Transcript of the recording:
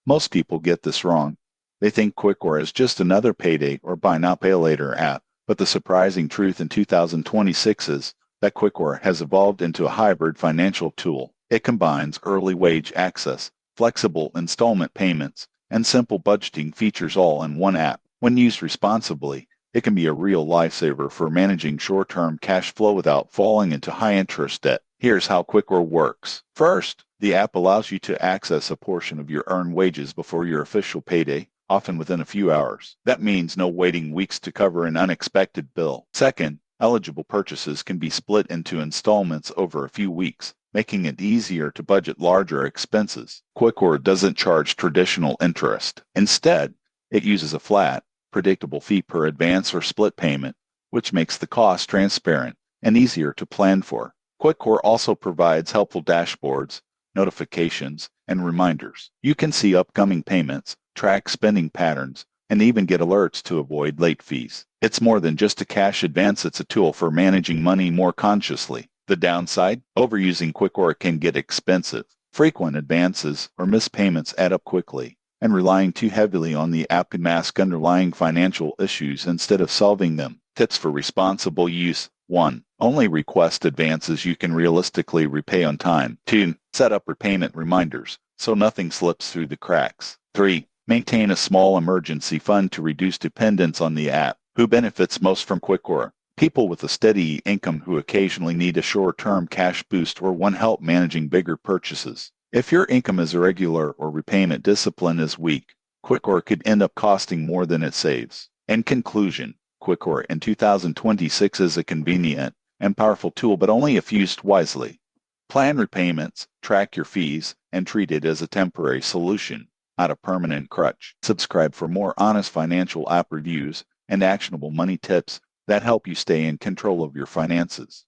Most people get this wrong. They think Quickware is just another payday or buy now pay later app, but the surprising truth in 2026 is that Quickware has evolved into a hybrid financial tool. It combines early wage access, flexible installment payments, and simple budgeting features all in one app. When used responsibly, it can be a real lifesaver for managing short-term cash flow without falling into high-interest debt. Here's how Quickware works. First, the app allows you to access a portion of your earned wages before your official payday, often within a few hours. That means no waiting weeks to cover an unexpected bill. Second, eligible purchases can be split into installments over a few weeks, making it easier to budget larger expenses. Quickware doesn't charge traditional interest. Instead, it uses a flat, predictable fee per advance or split payment, which makes the cost transparent and easier to plan for. Quickware also provides helpful dashboards, notifications, and reminders. You can see upcoming payments, track spending patterns, and even get alerts to avoid late fees. It's more than just a cash advance, it's a tool for managing money more consciously. The downside? Overusing Quickware can get expensive. Frequent advances or missed payments add up quickly, and relying too heavily on the app can mask underlying financial issues instead of solving them. Tips for responsible use. 1. Only request advances you can realistically repay on time. 2. Set up repayment reminders so nothing slips through the cracks. 3. Maintain a small emergency fund to reduce dependence on the app. Who benefits most from Quickware? People with a steady income who occasionally need a short-term cash boost or want help managing bigger purchases. If your income is irregular or repayment discipline is weak, Quickware could end up costing more than it saves. In conclusion, Quickware in 2026 is a convenient and powerful tool, but only if used wisely. Plan repayments, track your fees, and treat it as a temporary solution, not a permanent crutch. Subscribe for more honest financial app reviews and actionable money tips that help you stay in control of your finances.